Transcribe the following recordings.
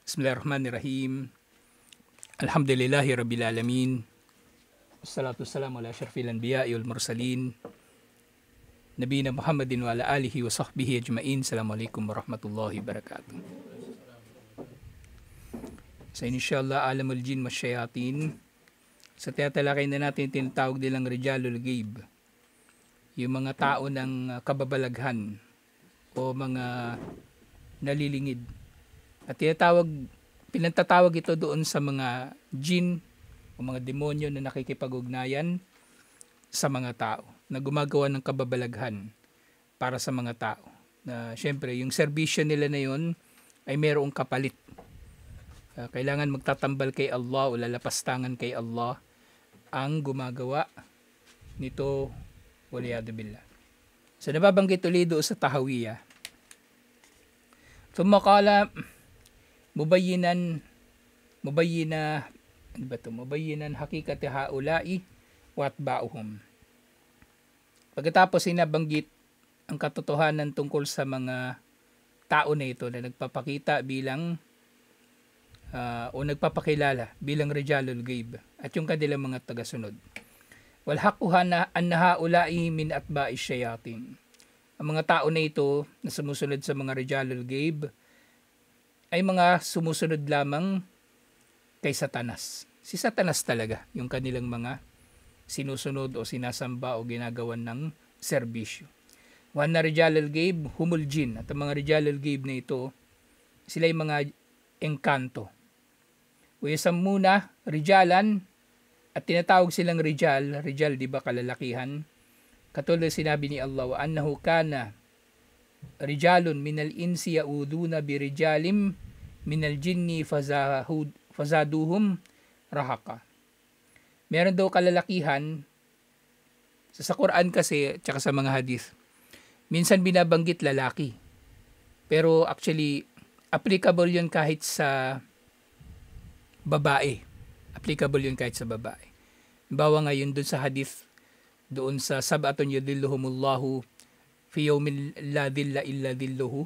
Bismillahirrahmanirrahim. Alhamdulillahi rabbil alamin. Wassalatu wassalamu ala asyrafil anbiya'i wal mursalin. Nabiyina Muhammadin wa ala alihi wa sahbihi ajma'in. Assalamualaikum warahmatullahi wabarakatuh. So inshallah alamul jin masyayatin. Sa tinatalakay na natin tinatawag nilang Rijalul Ghaib. Yung mga tao ng kababalaghan o mga nalilingid. At pinantatawag ito doon sa mga jin o mga demonyo na nakikipag-ugnayan sa mga tao, na gumagawa ng kababalaghan para sa mga tao. Na syempre, yung serbisyo nila na yun ay mayroong kapalit. Kailangan magtatambal kay Allah o lalapastangan kay Allah ang gumagawa nito, waliyadu billah. So nababanggit ulit doon sa Tahawiyah. Thumma qala mubayyinan hakikati haula'i wa atba'uhum. Pagkatapos sinabanggit ang katotohanan tungkol sa mga tao na ito na nagpapakita bilang o nagpapakilala bilang Rijalul Ghaib at yung kanilang mga tagasunod. Wal haqqu anna haula'i min atba'i syayatin. Ang mga tao na ito na sumusunod sa mga Rijalul Ghaib ay mga sumusunod lamang kay Satanas. Si Satanas talaga yung kanilang mga sinusunod o sinasamba o ginagawan ng serbisyo. Wa anna Rijalul Ghaib humul jin. At ang mga Rijalul Ghaib na ito, sila yung mga engkanto. Uyasammuna rijalan, at tinatawag silang rijal. Rijal, di ba, kalalakihan? Katulad sinabi ni Allah, wa annahu kana rijalun minal insi yauduna birijalim minal jinni fazaduhum rahaka. Meron daw kalalakihan sa Quran kasi, tsaka sa mga hadith, minsan binabanggit lalaki. Pero actually, applicable yun kahit sa babae. Applicable yun kahit sa babae. Bawa ngayon dun sa hadith, doon sa sab'atun yudilluhumullahu fi yawmin la dhilla illa dhilluhu.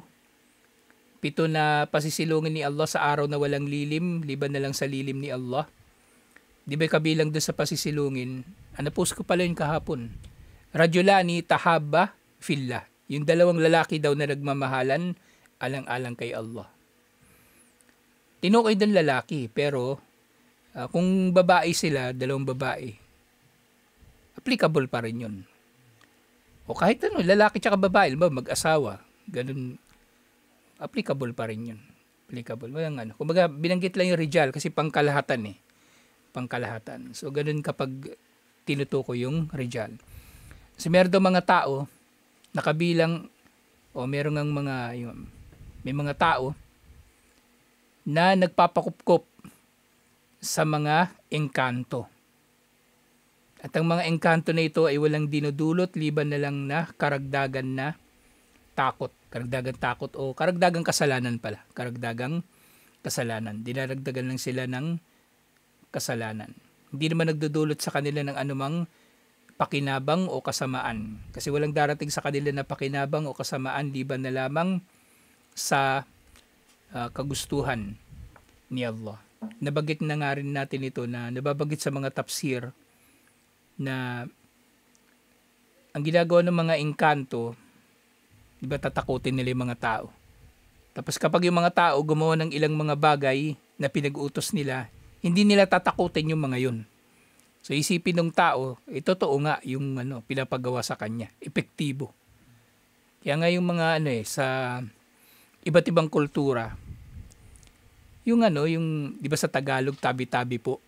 7 na pasisilungin ni Allah sa araw na walang lilim, liban na lang sa lilim ni Allah. Di ba kabilang doon sa pasisilungin? Post ko pala yun kahapon. Rajulani tahabba fillah. Yung dalawang lalaki daw na nagmamahalan, alang-alang kay Allah. Tinukoy doon lalaki, pero kung babae sila, dalawang babae, applicable pa rin yun. O kahit lalaki tsaka babae, mag-asawa, ganun, applicable pa rin yun. Applicable. Walang kumbaga, binanggit lang yung rijal kasi pangkalahatan Pangkalahatan. So, ganun kapag tinutukoy yung rijal. Kasi meron daw mga tao, nakabilang, o meron ng may mga tao na nagpapakupkop sa mga engkanto. At ang mga engkanto na ito ay walang dinudulot liban na lang na karagdagan na takot. Karagdagang takot o karagdagang kasalanan pala. Karagdagang kasalanan. Dinaragdagan lang sila ng kasalanan. Hindi naman nagdudulot sa kanila ng anumang pakinabang o kasamaan. Kasi walang darating sa kanila na pakinabang o kasamaan liban na lamang sa kagustuhan ni Allah. Nabanggit na nga rin natin ito na nababanggit sa mga tafsir na ang ginagawa ng mga engkanto, di ba, tatakutin nila yung mga tao. Tapos kapag yung mga tao gumawa ng ilang mga bagay na pinag-utos nila, hindi nila tatakutin yung mga yun. So isipin ng tao, totoo nga yung pinapagawa sa kanya. Epektibo. Kaya nga yung mga sa iba't ibang kultura, yung di ba sa Tagalog, tabi-tabi po.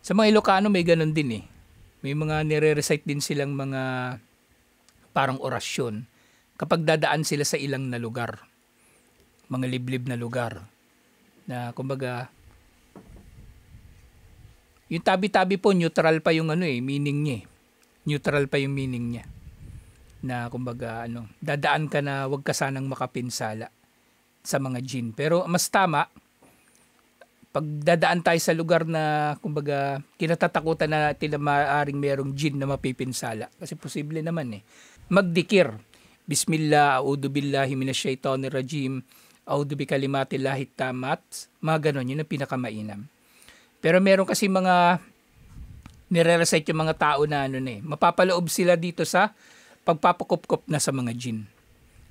Sa mga Ilocano may ganun din eh. May mga nire-recite din silang mga parang orasyon kapag dadaan sila sa ilang na lugar. Mga liblib na lugar. Na kumbaga, yung tabi-tabi po, neutral pa yung meaning niya eh. Neutral pa yung meaning niya. Na kumbaga, dadaan ka na wag ka sanang makapinsala sa mga jin. Pero mas tama, pag dadaan tayo sa lugar na kumbaga kinatatakutan na natin na maaaring mayroong jin na mapipinsala. Kasi posible naman eh. Magdikir. Bismillah, a'udhu billahi minasyaitonir rajim. A'udhu bi kalimatillahi tamat, mga ganon, yun ang pinakamainam. Pero meron kasi mga nire-recite yung mga tao na mapapaloob sila dito sa pagpapakupkop na sa mga jinn.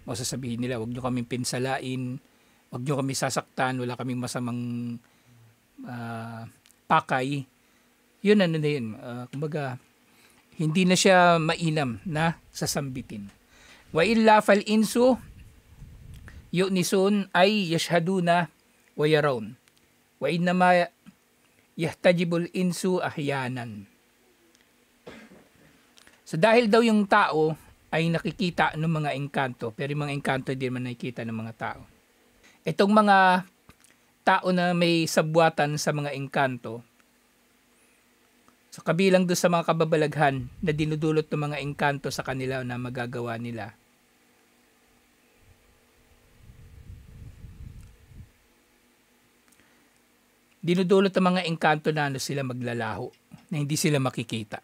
O sasabihin nila, wag nyo kaming pinsalain, wag nyo kami sasaktan, wala kaming masamang pakay. Yun yun. Kumbaga, hindi na siya mainam na sasambitin. Wa illa fal insu yu'nisun ay yashhaduna wa yarawun. Wa innama yahtajibul insu ahyanan. So dahil daw yung tao ay nakikita ng mga engkanto, pero yung mga engkanto hindi man nakikita ng mga tao. Itong mga tao na may sabwatan sa mga engkanto, so kabilang doon sa mga kababalaghan na dinudulot ng mga engkanto sa kanila na magagawa nila, dinudulot ng mga engkanto na sila maglalaho, na hindi sila makikita.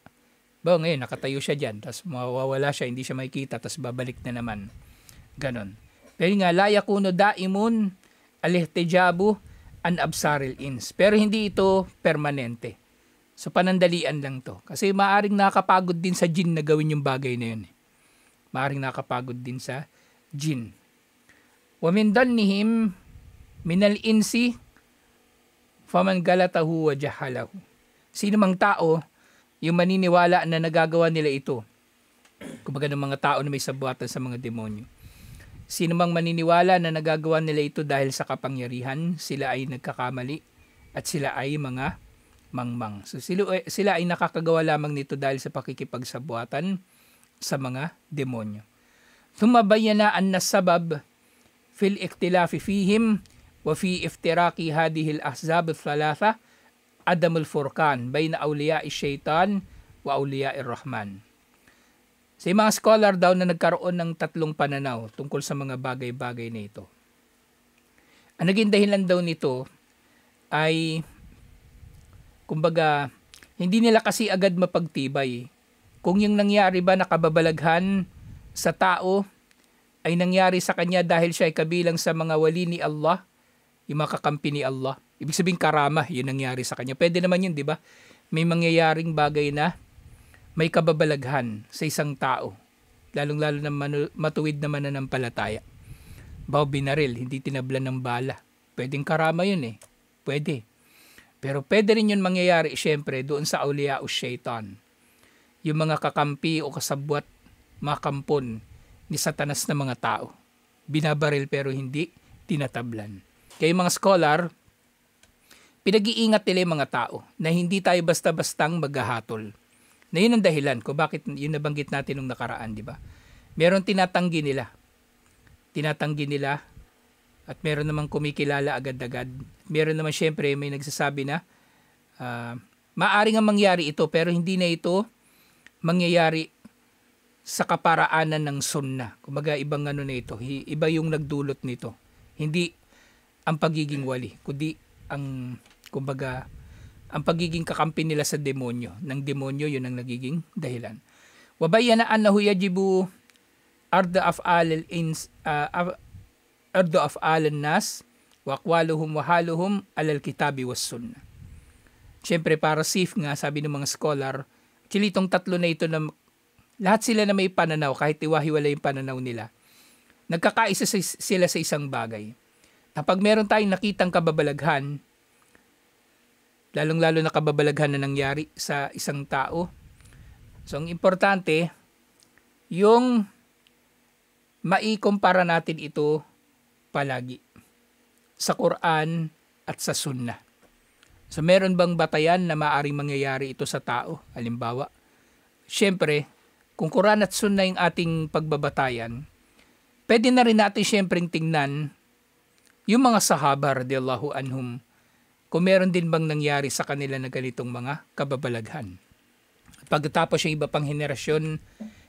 Ngayon, nakatayo siya dyan, tapos mawawala siya, hindi siya makikita, tapos babalik na naman. Ganon. Pero nga, la yakuno daimun alihtijabu an absaril ins. Pero hindi ito permanente. So, panandalian lang to. Kasi maaring nakapagod din sa jinn na gawin yung bagay na yun. Maaring nakapagod din sa jinn. Wa min dannihim minal insi faman galatahu wa jahalahu. Sino mang tao yung maniniwala na nagagawa nila ito. Kumbaga ng mga tao na may sabuatan sa mga demonyo. Sino mang maniniwala na nagagawa nila ito dahil sa kapangyarihan, sila ay nagkakamali at sila ay mga mangmang. So sila ay nakakagawa lamang nito dahil sa pakikipagsabuatan sa mga demonyo. Thumabayyana anna sabab fil ikhtilafi fihim wa fi iftiraqi hadhihi al-ahzab al-thalatha adamul furqan bayna awliya'i syaitan wa awliya'i rahman. Sa mga scholar daw na nagkaroon ng tatlong pananaw tungkol sa mga bagay-bagay na ito. Ang naging dahilan daw nito ay kumbaga hindi nila kasi agad mapagtibay kung yung nangyari ba na kababalaghan sa tao ay nangyari sa kanya dahil siya ay kabilang sa mga wali ni Allah, yung mga kakampi ni Allah. Ibig sabihin karamah, yun nangyari sa kanya. Pwede naman yun, di ba? May mangyayaring bagay na may kababalaghan sa isang tao. Lalong-lalo na matuwid na mananampalataya. Binaril, hindi tinablan ng bala. Pwedeng karama yun eh. Pwede. Pero pwede rin yun mangyayari syempre doon sa awliya o shaitan. Yung mga kakampi o kasabwat, mga kampon ni Satanas na mga tao. Binabaril pero hindi tinatablan. Kaya mga scholar, pinag-iingat nila yung mga tao na hindi tayo basta-bastang maghahatol. Na yun ang dahilan kung bakit yun nabanggit natin nung nakaraan, di ba? Meron tinatanggi nila. Tinatanggi nila at meron namang kumikilala agad-agad. Meron naman syempre may nagsasabi na maaari nga mangyari ito pero hindi na ito mangyayari sa kaparaanan ng sunnah. Kumbaga ibang na ito. Iba yung nagdulot nito. Hindi ang pagiging wali, kundi ang kumbaga ang pagiging kakampi nila sa demonyo. Ng demonyo yun ang nagiging dahilan. Wabayana annahu yajibu arda af'al nas wa aqwaluhum wa haluhum alal kitabi was sunnah. Siyempre para safe nga sabi ng mga scholar, actually itong tatlo na ito na lahat sila na may pananaw kahit iwahiwala yung pananaw nila. Nagkakaisa sila sa isang bagay. Kapag meron tayong nakitang kababalaghan, lalong-lalo na kababalaghan na nangyari sa isang tao, so ang importante, yung maikumpara natin ito palagi sa Quran at sa Sunnah. So meron bang batayan na maaaring mangyayari ito sa tao? Halimbawa, syempre, kung Quran at Sunnah yung ating pagbabatayan, pwede na rin natin syempre tingnan yung mga sahaba radiyallahu anhum, kung meron din bang nangyari sa kanila na ganitong mga kababalaghan. Pagkatapos yung iba pang henerasyon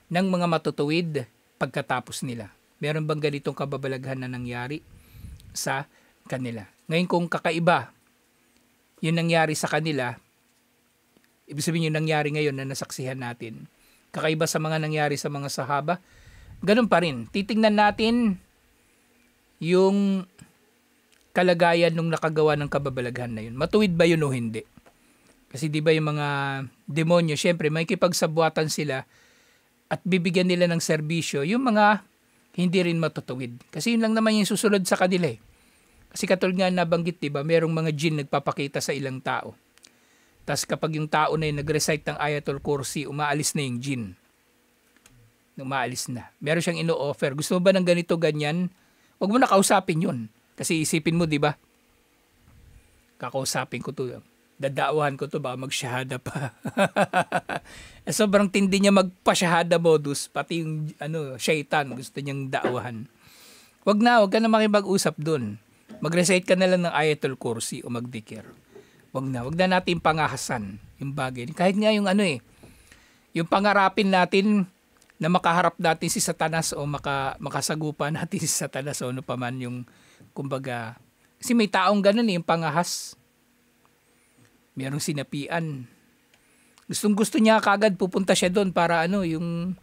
ng mga matutuwid pagkatapos nila. Meron bang ganitong kababalaghan na nangyari sa kanila. Ngayon kung kakaiba yung nangyari sa kanila, ibig sabihin yung nangyari ngayon na nasaksihan natin, kakaiba sa mga nangyari sa mga sahaba, ganun pa rin. Titingnan natin yung kalagayan nung nakagawa ng kababalaghan na yun. Matuwid ba yun o hindi? Kasi di ba yung mga demonyo, syempre may kipagsabuatan sila at bibigyan nila ng serbisyo, yung mga hindi rin matutuwid. Kasi yun lang naman yung susunod sa kanila eh. Kasi katulad nga nabanggit, di ba, merong mga jinn nagpapakita sa ilang tao. Tapos kapag yung tao na yun nag-recite ng Ayatul Kursi, umaalis na yung jinn. Umaalis na. Meron siyang ino-offer. Gusto mo ba ng ganito, ganyan? Huwag mo na kausapin yun. Kasi isipin mo, di ba? Kakausapin ko to. Dadaawahan ko to, baka magsyahada pa. Sobrang tindi niya magpasyahada modus. Pati yung shaitan, gusto niyang daawahan. Wag ka na makipag-usap dun. Mag-recite ka na lang ng Ayatul Kursi o magdikir. Wag na natin pangahasan yung bagay. Kahit nga yung yung pangarapin natin na makaharap natin si Satanas o makasagupa natin si Satanas o ano pa man yung kumbaga. Kasi may taong ganun yung pangahas. Merong sinapian. Gustong-gusto niya kagad pupunta siya doon para yung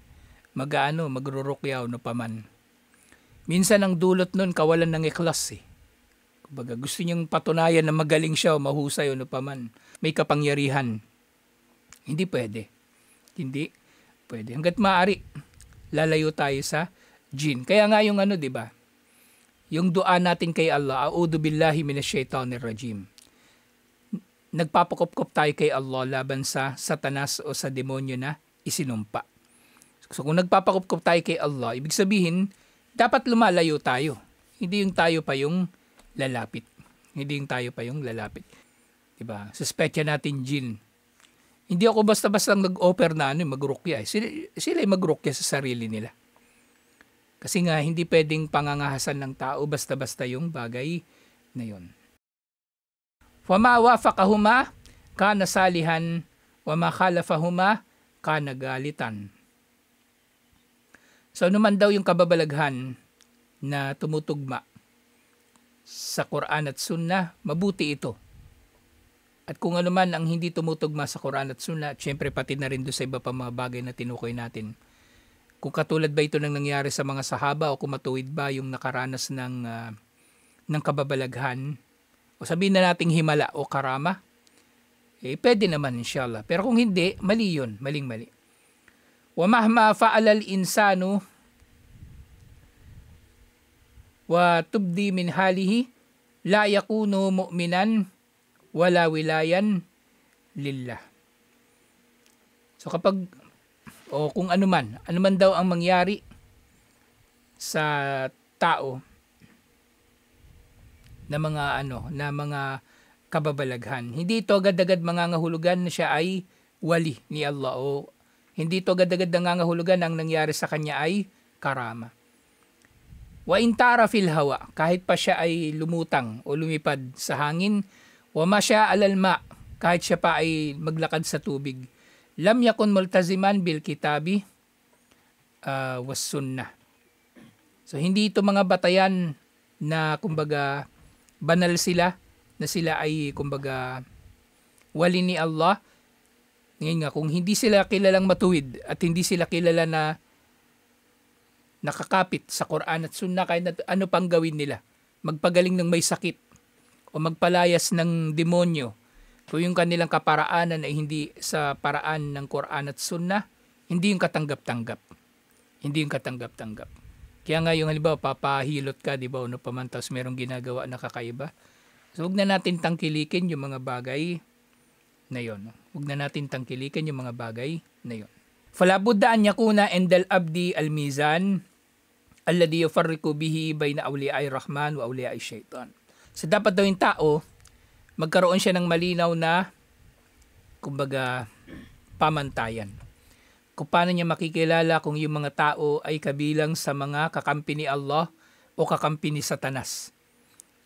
magrurukyaw no paman. Minsan ang dulot noon kawalan ng ikhlas eh. Kumbaga gusto niyang patunayan na magaling siya o mahusay o no paman. May kapangyarihan. Hindi pwede. Hindi pwede. Hangga't maaari, lalayo tayo sa jinn. Kaya nga yung di ba? Yung dua natin kay Allah, a'udhu billahi minasyaitanir rajim. Nagpapakop-kop tayo kay Allah laban sa Satanas o sa demonyo na isinumpa. So kung nagpapakop-kop tayo kay Allah, ibig sabihin, dapat lumalayo tayo. Hindi yung tayo pa yung lalapit. Hindi yung tayo pa yung lalapit. Diba? Suspetya natin jinn. Hindi ako basta-basta nag-offer na magrukya. Sila ay magrukya sa sarili nila. Kasi nga, hindi pwedeng pangangahasan ng tao basta-basta yung bagay na yun. وَمَا وَافَقَهُمَا كَانَ صَالِحًا وَمَا خَالَفَهُمَا كَانَ غَالِطًا. So naman daw yung kababalaghan na tumutugma sa Quran at Sunnah, mabuti ito. At kung ano man ang hindi tumutugma sa Quran at Sunnah, syempre pati na rin doon sa iba pa mga bagay na tinukoy natin. Kung katulad ba ito nang nangyari sa mga sahaba o kung matuwid ba yung nakaranas ng kababalaghan, o sabihin na nating himala o karama, pwede naman inshallah. Pero kung hindi, mali yun. Maling-mali. وَمَهْمَا فَعَلَ الْإِنسَانُ وَتُبْدِي مِنْ حَالِهِ لَا يَكُونُ مُؤْمِنًا وَلَا وِلَايًا لِلَّهِ. So kapag, o kung ano man daw ang mangyari sa tao, na mga kababalaghan. Hindi ito agad-agad mangangahulugan na siya ay wali ni Allah o hindi ito agad-agad nangangahulugan ang nangyari sa kanya ay karama. Wa in tara fil hawa, kahit pa siya ay lumutang o lumipad sa hangin, wa masya alal ma, kahit siya pa ay maglakad sa tubig. Lam yakun multaziman bil kitabi was sunnah. So hindi ito mga batayan na kumbaga banal sila, na sila ay kumbaga wali ni Allah. Ngayon nga, kung hindi sila kilalang matuwid at hindi sila kilala na nakakapit sa Quran at Sunnah, kahit ano pang gawin nila, magpagaling ng may sakit o magpalayas ng demonyo, kung yung kanilang kaparaanan ay hindi sa paraan ng Quran at Sunnah, hindi yung katanggap-tanggap. Hindi yung katanggap-tanggap. Kaya nga yung halimbawa, papahilot ka, di ba, ano pa man, tapos merong ginagawa na kakaiba. So, huwag na natin tangkilikin yung mga bagay na yon. Huwag na natin tangkilikin yung mga bagay na yon. فَلَا بُدَّ أَنْ يَكُونَ عِنْدَ الْأَبْدِ الْمِيزَانِ الَّذِي يُفَرِّقُ بِهِ بَيْنَ أَوْلِيَاءِ الرَّحْمَنِ وَأَوْلِيَاءِ الشَّيْطَانِ. So, dapat daw yung tao, magkaroon siya ng malinaw na, kumbaga, pamantayan. Kung paano niya makikilala kung yung mga tao ay kabilang sa mga kakampi ni Allah o kakampi ni Satanas.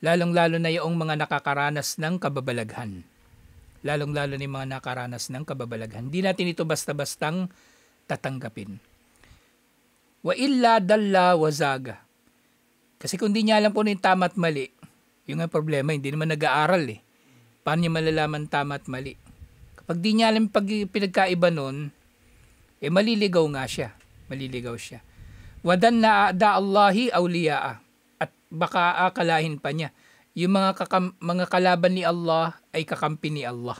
Lalong-lalo na yung mga nakakaranas ng kababalaghan. Lalong-lalo na yung mga nakaranas ng kababalaghan. Hindi natin ito basta-bastang tatanggapin. Wa illa dalla wa zaga. Kasi kung di niya alam po yung tama at mali, yung nga problema, hindi naman nag-aaral eh. Paano niya malalaman tama at mali? Kapag di niya alam pinagkaiba nun, maliligaw nga siya. Maliligaw siya. Wadan na a'da Allahi awliya'a. At baka akalahin pa niya, yung mga kalaban ni Allah ay kakampi ni Allah.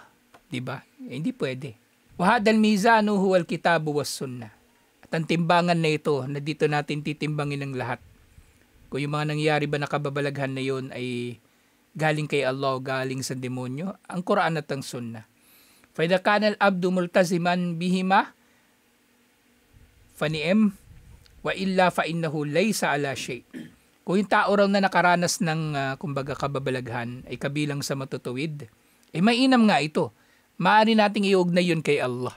Diba? Hindi pwede. Wahadal mizanu huwal kitabu was sunnah. At ang timbangan na ito, na dito natin titimbangin ng lahat. Kung yung mga nangyari ba na kababalaghan na yun ay galing kay Allah o galing sa demonyo, ang Quran at ang sunnah. Faida kanal abdu multaziman bihima fani'em wa illa fa innahu laysa ala shay. Kung yung tao raw na nakaranas ng kumbaga kababalaghan ay kabilang sa matutuwid, mainam nga ito. Maaari nating iugnay yun kay Allah.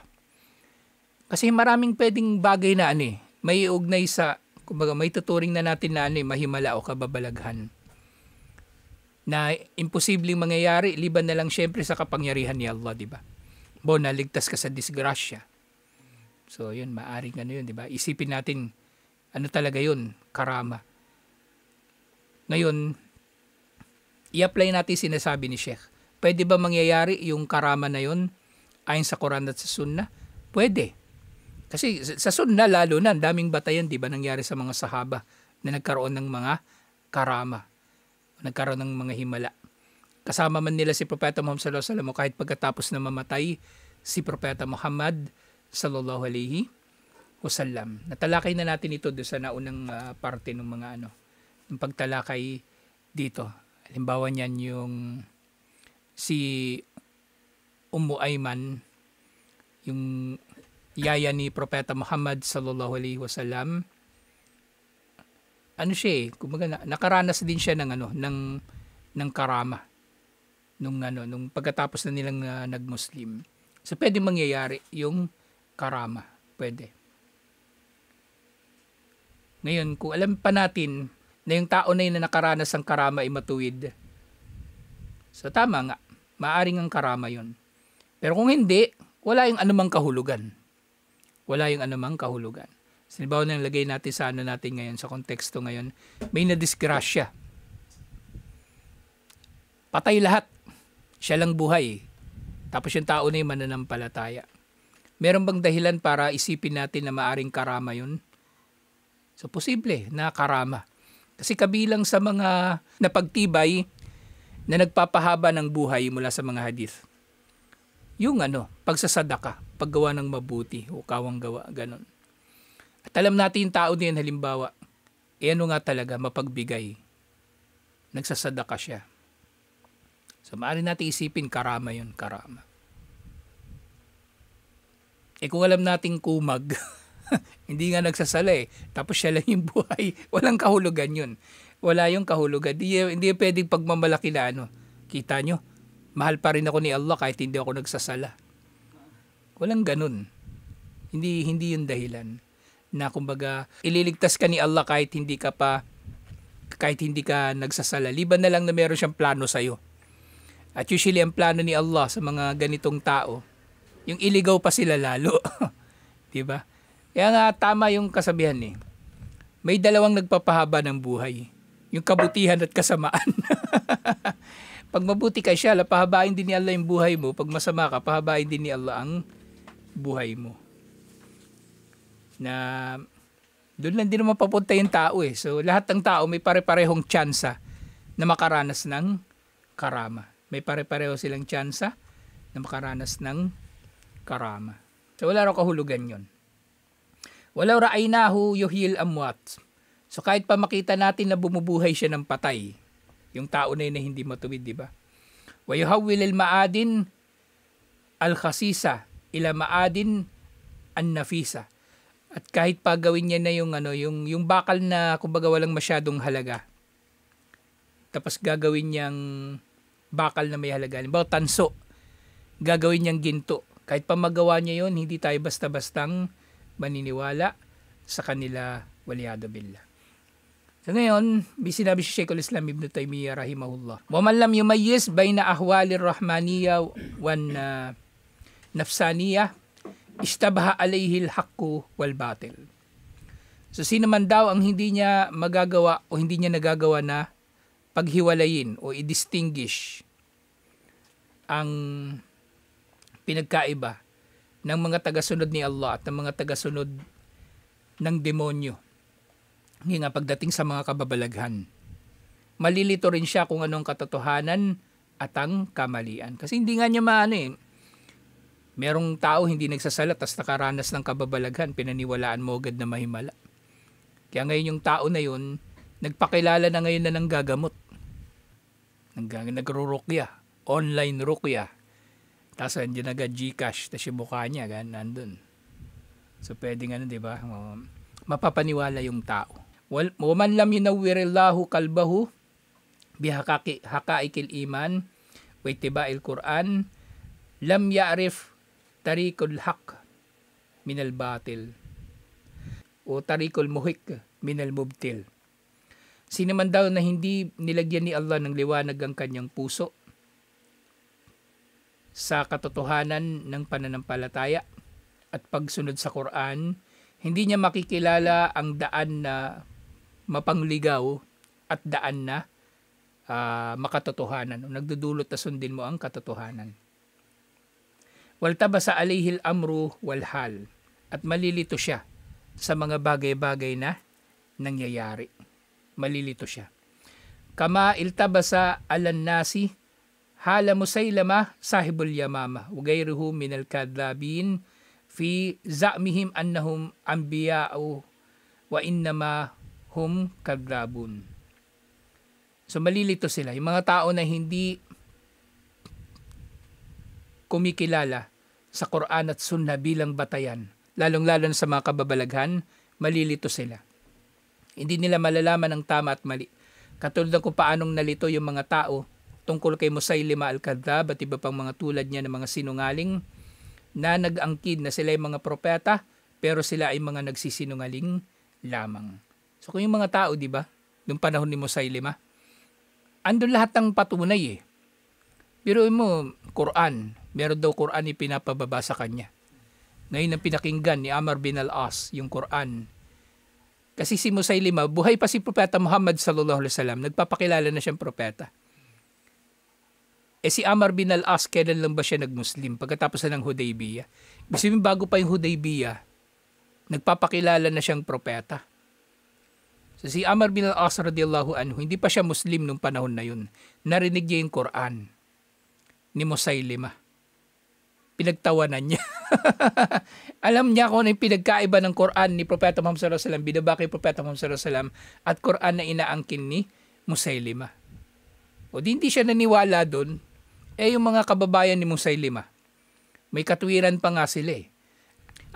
Kasi maraming pwedeng bagay na may iugnay sa, kumbaga may tuturing na natin na mahimala o kababalaghan. Na imposibleng mangyayari, liban na lang syempre sa kapangyarihan ni Allah, di ba? Naligtas ka sa disgrasya. So yun, maaring yun, di ba? Isipin natin, ano talaga yun? Karama. Ngayon, i-apply natin sinasabi ni Sheikh. Pwede ba mangyayari yung karama na yun ayon sa Quran at sa Sunnah? Pwede. Kasi sa Sunnah lalo na, daming batayan, di ba, nangyari sa mga sahaba na nagkaroon ng mga karama. Nagkaroon ng mga himala. Kasama man nila si Propeta Muhammad sallallahu alaihi wasallam o kahit pagkatapos na mamatay si Propeta Muhammad sallallahu alaihi wasallam. Natalakay na natin ito doon sa naunang parte ng mga ng pagtalakay dito. Halimbawa niyan yung si Ummu Ayman, yung yaya ni Propeta Muhammad sallallahu alaihi wasallam. Kumbaga nakaranas din siya ng karama nung pagkatapos na nilang nagmuslim. So pwede mangyayari yung karama, pwede. Ngayon, kung alam pa natin na yung tao na yun na nakaranas ng karama ay matuwid, so tama nga, maaring ang karama yun. Pero kung hindi, wala yung anumang kahulugan. Wala yung anumang kahulugan. Halimbawa na lagay natin sa natin ngayon, sa konteksto ngayon, may nadisgrasya. Patay lahat. Siya lang buhay. Tapos yung tao na yung mananampalataya. Meron bang dahilan para isipin natin na maaring karama yun? So, posible na karama. Kasi kabilang sa mga napagtibay na nagpapahaba ng buhay mula sa mga hadith, yung pagsasadaka, paggawa ng mabuti o kawang gawa, ganun. At alam natin yung tao din, halimbawa, nga talaga, mapagbigay. Nagsasadaka siya. So, maaari natin isipin, karama yun, karama. Kung alam nating kumag, hindi nga nagsasala tapos siya lang yung buhay, walang kahulugan yun. Wala yung kahulugan. Hindi pwedeng pagmamalaki na kita nyo, mahal pa rin ako ni Allah kahit hindi ako nagsasala. Walang ganun. Hindi yung dahilan na kumbaga ililigtas ka ni Allah kahit hindi ka nagsasala. Liban na lang na meron siyang plano sa'yo. At usually ang plano ni Allah sa mga ganitong tao, yung iligaw pa sila lalo. Diba? Kaya nga tama yung kasabihan May dalawang nagpapahaba ng buhay. Yung kabutihan at kasamaan. Pag mabuti ka siya, pahabain din ni Allah yung buhay mo. Pag masama ka, pahabain din ni Allah ang buhay mo. Na doon lang din naman papunta yung tao So lahat ng tao may pare-parehong tsansa na makaranas ng karama. May pare-pareho silang tsansa na makaranas ng karama. So wala raw kahulugan yun. Walaw ra'aynahu yuhyil amwat. So kahit pa makita natin na bumubuhay siya ng patay, yung tao na yun na hindi matuwid, di ba? Wa yuhawwil al-ma'adin al-khasisa ila ma'adin an-nafisa. At kahit pa gawin niya na yung bakal na kumbaga walang masyadong halaga. Tapos gagawin niyang bakal na may halaga. Halimbawa, tanso. Gagawin niyang ginto. Kahit pa magawa niya yun, hindi tayo basta-bastang maniniwala sa kanila, waliyadu billah. So ngayon, sinabi si Sheikhul Islam Ibn Taymiyyah rahimahullah, wa man lam yumayyiz bayna ahwalir rahmaniyya wan nafsaniyya istabaha alayhi al-haqqu wal batil. So sino man daw ang hindi niya magagawa o hindi niya nagagawa na paghiwalayin o i-distinguish ang pinagkaiba ng mga tagasunod ni Allah at ng mga tagasunod ng demonyo. Nga pagdating sa mga kababalaghan. malilito rin siya kung anong katotohanan at ang kamalian. Kasi hindi nga niya maano eh. Merong tao hindi nagsasalat tas nakaranas ng kababalaghan, pinaniwalaan mo agad na mahimala. Kaya ngayon yung tao na yun, nagpakilala na ngayon na ng gagamot. Nagro-rukya, online rukya. Tapos andyan agad Gcash, tapos yung mukha niya, nandun. So pwedeng ano, di ba? Mapapaniwala yung tao. Waman lam yunawwirillahu kalbahu bihaqaikil iman wa ittiba'il Qur'an lam ya'rif tariqul haq minal batil o tariqul muhik minal mubtil. Sino man daw na hindi nilagyan ni Allah ng liwanag ang kanyang puso sa katotohanan ng pananampalataya at pagsunod sa Quran, hindi niya makikilala ang daan na mapangligaw at daan na makatotohanan. Nagdudulot na sundin mo ang katotohanan. Waltabasa alayhil amru walhal, at malilito siya sa mga bagay-bagay na nangyayari. Malilito siya. Kama iltabasa alan nasi hala Musaylama sahibul yamama wa ghayruhu minal kadhabin fi za'mihim annahum anbiya'u wa innama hum kadhabun. So malilito sila. Yung mga tao na hindi kumikilala sa Quran at Sunnah bilang batayan, lalong-lalo sa mga kababalaghan, malilito sila. Hindi nila malalaman ang tama at mali. Katulad ng kung paanong nalito yung mga tao tungkol kay Musaylima al-Kadhab at iba pang mga tulad niya ng mga sinungaling na nag-angkin na sila ay mga propeta pero sila ay mga nagsisinungaling lamang. So kung yung mga tao, di ba, noong panahon ni Musaylima, andun lahat ng patunay eh. Pero mo, Quran, meron daw Quran ipinapababa sa kanya. Ngayon ang pinakinggan ni Amr bin al-As, yung Quran. Kasi si Musaylima, buhay pa si Propeta Muhammad sallallahu alaihi wasallam, nagpapakilala na siyang propeta. Si Amr bin al-As, kailan lang ba siya nag-Muslim? Pagkatapos na ng Hudaybiyah. Ibig sabihin, bago pa yung Hudaybiyah, nagpapakilala na siyang propeta. So si Amr bin al-As radiyallahu anhu, hindi pa siya Muslim nung panahon na yun. Narinig niya yung Quran ni Musaylima. Pinagtawanan niya. Alam niya kung ano yung pinagkaiba ng Quran ni Propeta Muhammad sallallahu alaihi wasallam, binaba kay Propeta Muhammad sallallahu alaihi wasallam, at Quran na inaangkin ni Musaylima. O di hindi siya naniwala doon, yung mga kababayan ni Musaylima, may katwiran pa nga sila eh.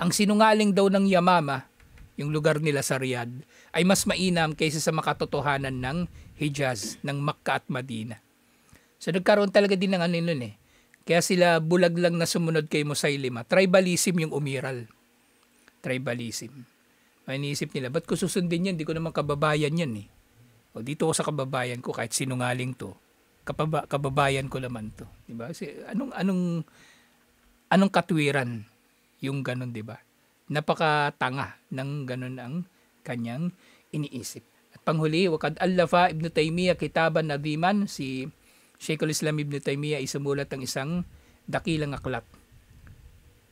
Ang sinungaling daw ng Yamama, yung lugar nila sa Riyadh, ay mas mainam kaysa sa makatotohanan ng Hijaz, ng Makkah at Madina. So nagkaroon talaga din ng ano nun eh. Kaya sila bulag lang na sumunod kay Musaylima. Tribalism yung umiral. Tribalism. May iniisip nila, ba't ko susundin yan? Di ko naman kababayan yan eh. O dito ko sa kababayan ko, kahit sinungaling to, kababayan ko naman to. Diba? Kasi anong katwiran yung ganun, diba? Napakatanga ng ganun ang kanyang iniisip. At panghuli, wakad allafa Ibn Taymiyyah kitaban nadiman, si Sheikhul Islam Ibn Taymiyyah isumulat ang isang dakilang aklat.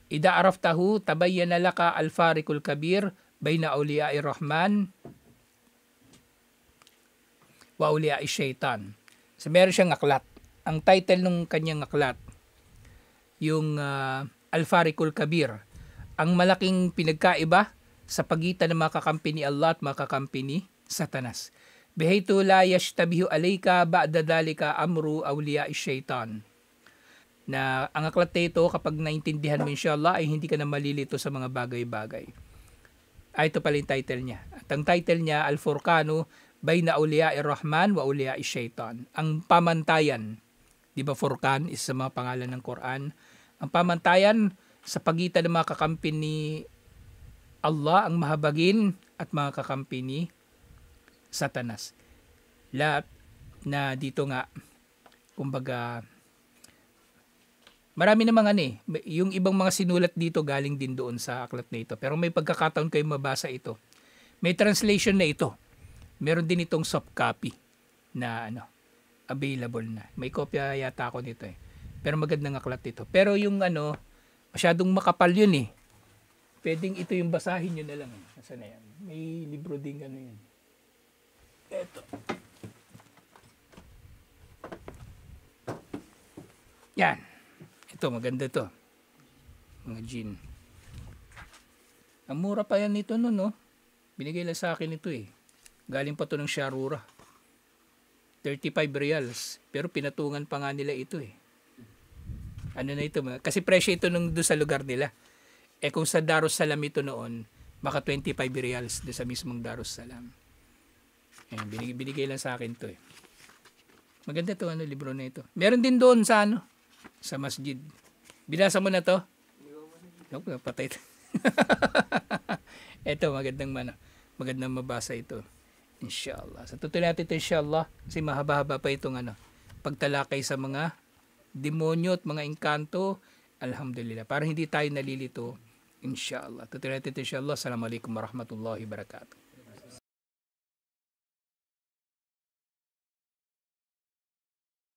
Ida araftahu tabayyana laka al-fariqul kabir bayna awliya'i rahman wa awliya'i syaitan. So meron siyang aklat. Ang title ng kanyang aklat, yung al-fariqul kabir, ang malaking pinagkaiba sa pagitan ng mga kakampi ni Allah at mga kakampi ni Satanas. Bihaytu la yashtabihu alayka ba'da dhalika amru awliya'i syaitan. Na ang aklat nito, kapag naintindihan mo inshallah, ay hindi ka na malilito sa mga bagay-bagay. Ito pala yung title niya. At ang title niya, Al-Furqanu bayna awliya'i rahman wa awliya'i syaitan. Ang pamantayan, di ba Furqan is sa mga pangalan ng Quran, ang pamantayan sa pagitan ng mga kakampi ni Allah, ang mahabagin, at mga kakampi ni Satanas. Lahat na dito nga, kumbaga, marami namang yung ibang mga sinulat dito galing din doon sa aklat na ito. Pero may pagkakataon kayo mabasa ito. May translation na ito. Meron din itong soft copy na available na. May kopya yata ako nito eh. Pero magandang aklat ito. Pero yung masyadong makapal yun eh. Pwedeng ito yung basahin nyo na lang. Nasaan na yan? May libro din yan. Ito. Yan. Ito, maganda to. Mga gin. Ang mura pa yan nito no, no? Binigay lang sa akin ito eh. Galing pa to ng Sharura. 35 reals. Pero pinatungan pa nga nila ito eh. Ano na ito? Kasi presyo ito nung doon sa lugar nila. Eh kung sa Darussalam ito noon, baka 25 reals doon sa mismong Darussalam. Ayan, binigay lang sa akin to eh. Maganda to libro na ito. Meron din doon sa sa masjid. Binasa mo na to? Nope, patay. Ito magandang mabasa ito. Inshallah. Sa tutuloy natin ito inshallah kasi mahaba-haba pa itong pagtalakay sa mga demonyo at mga engkanto. Alhamdulillah. Para hindi tayo nalilito. Inshallah. Tutuloy natin ito inshallah. Assalamualaikum warahmatullahi wabarakatuh.